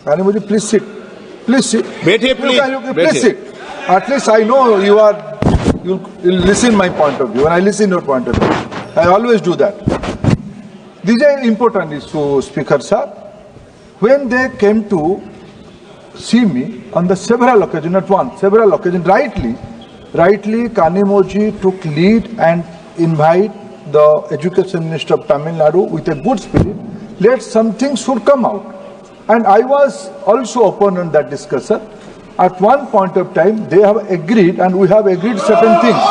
रानी मुझे please sit, बैठिए please sit. At least I know you'll listen my point of view, and I listen your point of view. I always do that. These are important issues, Speaker sir. When they came to see me on the several occasions, not one, several occasions, rightly Kanimoji took lead and invite the Education Minister of Tamil Nadu with a good spirit. Let something should come out. And I was also open on that discussion. At one point of time, they have agreed, and we have agreed certain things.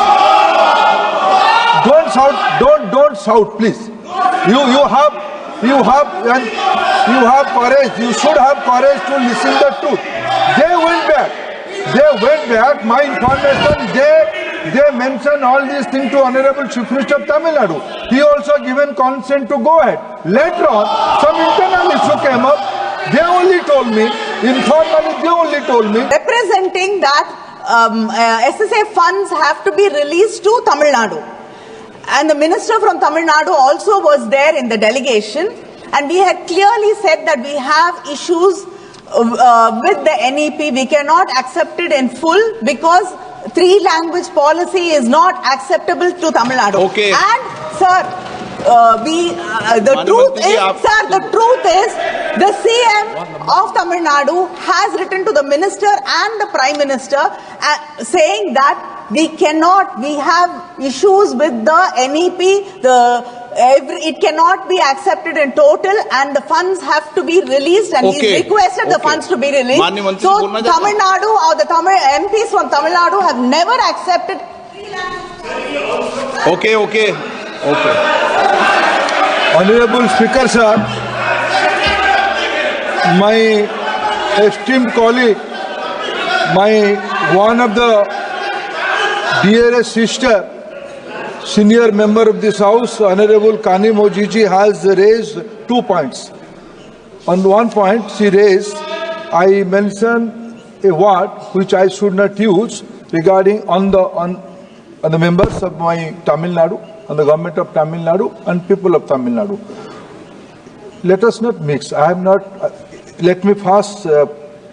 Don't shout, please. You have courage. You should have courage to listen the truth. They went back. My information, they mentioned all these things to Honorable Chief Minister of Tamil Nadu. He also given consent to go ahead. Later on, some internal issue came up. They only told me, informally, representing that SSA funds have to be released to Tamil Nadu. And the minister from Tamil Nadu also was there in the delegation. And we had clearly said that we have issues with the NEP. We cannot accept it in full because 3-language policy is not acceptable to Tamil Nadu. Okay. And sir, the truth is, the CM of Tamil Nadu has written to the minister and the prime minister saying that we have issues with the NEP, it cannot be accepted in total and the funds have to be released, and he's requested the funds to be released. So Tamil Nadu or the MPs from Tamil Nadu have never accepted. Okay. Honorable Speaker sir, my esteemed colleague, one of the dearest sister, senior member of this house, Honorable Kanimoji ji, has raised 2 points. On one point she raised, I mentioned a word which I should not use regarding on the members of my Tamil Nadu, on the government of Tamil Nadu and people of Tamil Nadu. Let us not mix. I am not. Let me first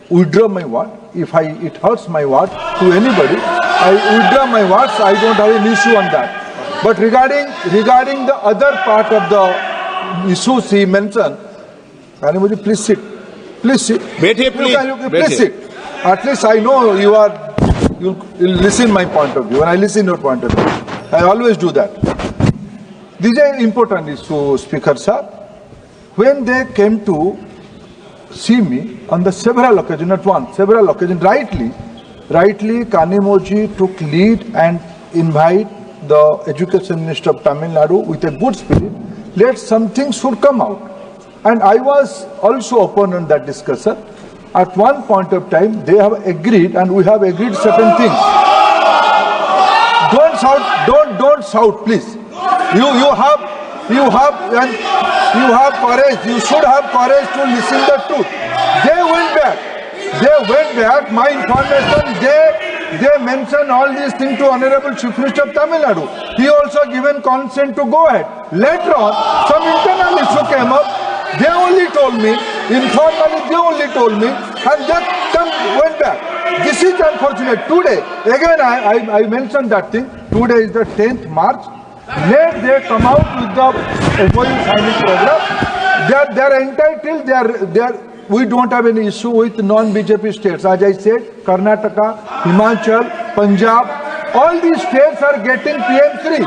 withdraw my word. If it hurts my word to anybody, I withdraw my words. I don't have an issue on that. But regarding the other part of the issues he mentioned, Kanimoji, please sit. बैठिए Please sit. At least I know you'll listen my point of view, and I listen your point of view. I always do that. These are important issues, Speaker sir. When they came to see me on the several occasions, not one, several occasions, rightly Kanimoji took lead and invite the Education Minister of Tamil Nadu with a good spirit. Let something should come out. And I was also open on that discussion. At one point of time, they have agreed, and we have agreed certain things. Don't shout, please. You have courage. You should have courage to listen the truth. They went back. My information, they mentioned all these things to Honorable Chief Minister of Tamil Nadu. He also given consent to go ahead. Later on, some internal issue came up. They only told me, informally, and they went back. This is unfortunate. Today, again I mentioned that thing. Today is the 10th March. Let they come out with the MOU signing program. They are entitled. We don't have any issue with non-BJP states. As I said, Karnataka, Himachal, Punjab, all these states are getting PM3.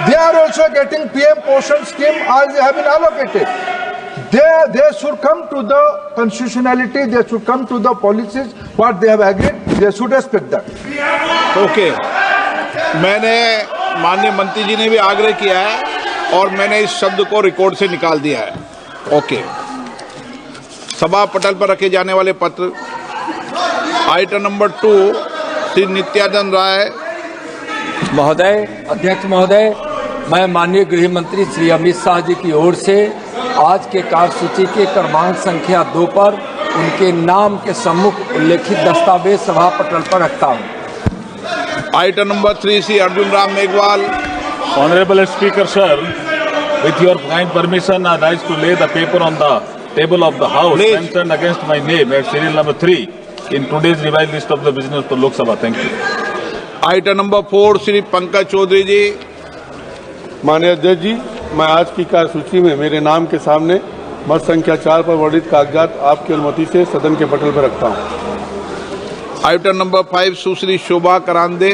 They are also getting PM Poshan scheme as they have been allocated. They should come to the constitutionality, they should come to the policies, what they have agreed, they should respect that. Okay. मैंने माननीय मंत्री जी ने भी आग्रह किया है और मैंने इस शब्द को रिकॉर्ड से निकाल दिया है. ओके. सभा पटल पर रखे जाने वाले पत्र आइटम नंबर 2 श्री नित्यानंद राय महोदय. अध्यक्ष महोदय, मैं माननीय गृह मंत्री श्री अमित शाह जी की ओर से आज के कार्यसूची के क्रमांक संख्या 2 पर उनके नाम के सम्मुख उल्लेखित दस्तावेज सभा पटल पर रखता हूं. Item number 3 Shri Arjun Ram Meghwal. Honorable Speaker, sir, with your kind permission, I rise to lay the paper on the table of the House Please. mentioned against my name at serial number 3 in today's revised list of the business for Lok Sabha. Thank you. Item number 4 Shri Pankaj Chaudhary ji. माननीय अध्यक्ष जी, मैं आज की कार्यसूची में मेरे नाम के सामने मत संख्या 4 पर वर्णित कागजात आपकी अनुमति से सदन के पटल पर रखता हूं। आइटम नंबर 5 सुश्री शोभा करांदे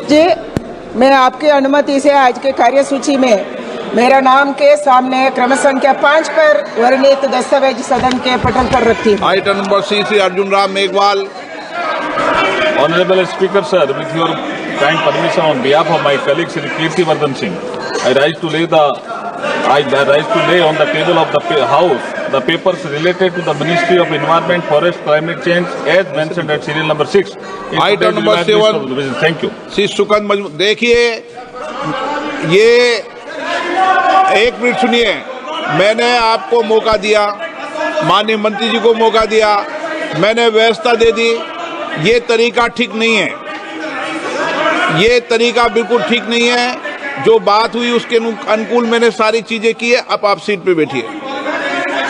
जी, मैं आपकी अनुमति से आज के कार्यसूची में मेरा नाम के सामने क्रम संख्या 5 पर वर्णित दस्तावेज सदन के पटल पर रखती हूँ। Item number 6 Shri Arjun Ram Meghwal. Honorable Speaker, sir, with your kind permission, on behalf of my colleague Shri Kirtivardhan Singh, I rise to lay on the table of the House the papers related to the Ministry of Environment, Forest, Climate Change, as mentioned at serial number 6. Item number 7. Thank you. Shri सुकंद मजमू, देखिए ये एक minute सुनिए, मैंने आपको मौका दिया, माननीय मंत्री जी को मौका दिया, मैंने व्यवस्था दे दी। ये तरीका ठीक नहीं है, ये तरीका बिल्कुल ठीक नहीं है। जो बात हुई उसके अनुकूल मैंने सारी चीजें की है। अब आप सीट पे बैठिए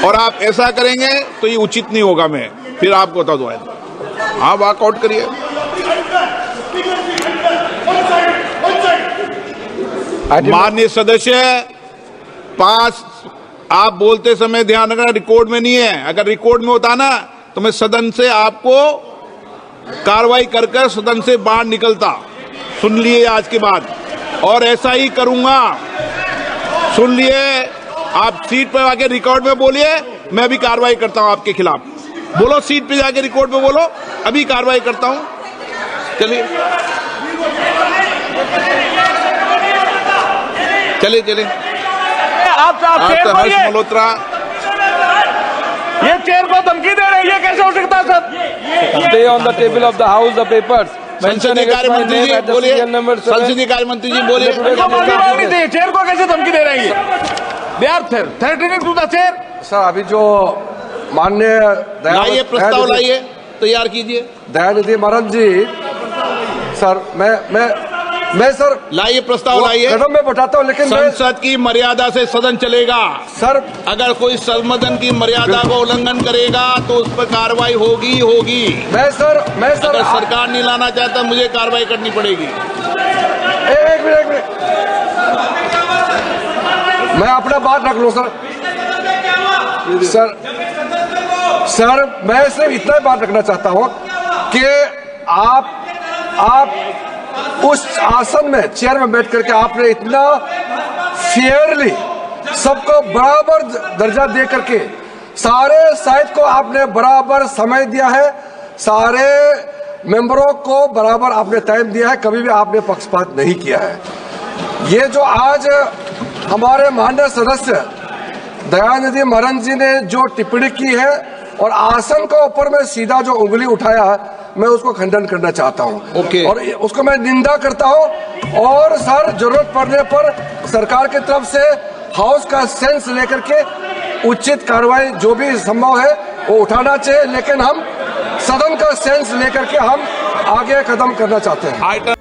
और आप ऐसा करेंगे तो ये उचित नहीं होगा। मैं फिर आपको बता दूँ। हाँ, वॉकआउट करिए। माननीय सदस्य 5, आप बोलते समय ध्यान रखना, रिकॉर्ड में नहीं है। अगर रिकॉर्ड में होता ना तो मैं सदन से आपको कार्रवाई कर सदन से बाहर निकलता। सुन लिए आज के बाद, और ऐसा ही करूंगा। सुन लिए, आप सीट पर आके रिकॉर्ड में बोलिए, मैं भी कार्रवाई करता हूं आपके खिलाफ। बोलो, सीट पे जाके रिकॉर्ड में बोलो, अभी कार्रवाई करता हूं। चलिए चलिए चलिए। आप हर्ष मल्होत्रा, ये चेयर को धमकी दे रहे हैं, ये कैसे हो सकता है sir? Lay on the table of the House the papers संसदीय कार्य मंत्री जी बोलिए। संसदीय कार्य मंत्री जी बोलिए। इनको माफी मांगनी चाहिए, चेयर को कैसे धमकी दे रहे हैं? They are threatening to the chair. Sir, अभी जो माननीय लाइए प्रस्ताव, लाइए, तैयार कीजिए। दयानिधि मारन जी, सर मैं सर लाइए प्रस्ताव, लाइए। कदम में बताता हूँ, लेकिन संसद की मर्यादा से सदन चलेगा। सर, अगर कोई सदन की मर्यादा को उल्लंघन करेगा तो उस पर कार्रवाई होगी। मैं सर अगर सरकार नहीं लाना चाहता, मुझे कार्रवाई करनी पड़ेगी। एक मिनट, मैं अपना बात रख लूं सर, मैं सिर्फ इतना बात रखना चाहता हूं कि आप उस आसन में, चेयर में बैठ करके आपने इतना फेयरली सबको बराबर दर्जा दे करके सारे साइड को आपने बराबर समय दिया है, सारे मेंबरों को बराबर आपने टाइम दिया है, कभी भी आपने पक्षपात नहीं किया है। ये जो आज हमारे माननीय सदस्य दयानिधि मारन जी ने जो टिप्पणी की है और आसन के ऊपर में सीधा जो उंगली उठाया, मैं उसको खंडन करना चाहता हूं। ओके। और उसको मैं निंदा करता हूं। और सर, जरूरत पड़ने पर सरकार की तरफ से हाउस का सेंस लेकर के उचित कार्रवाई जो भी संभव है वो उठाना चाहिए, लेकिन हम सदन का सेंस लेकर के हम आगे कदम करना चाहते हैं।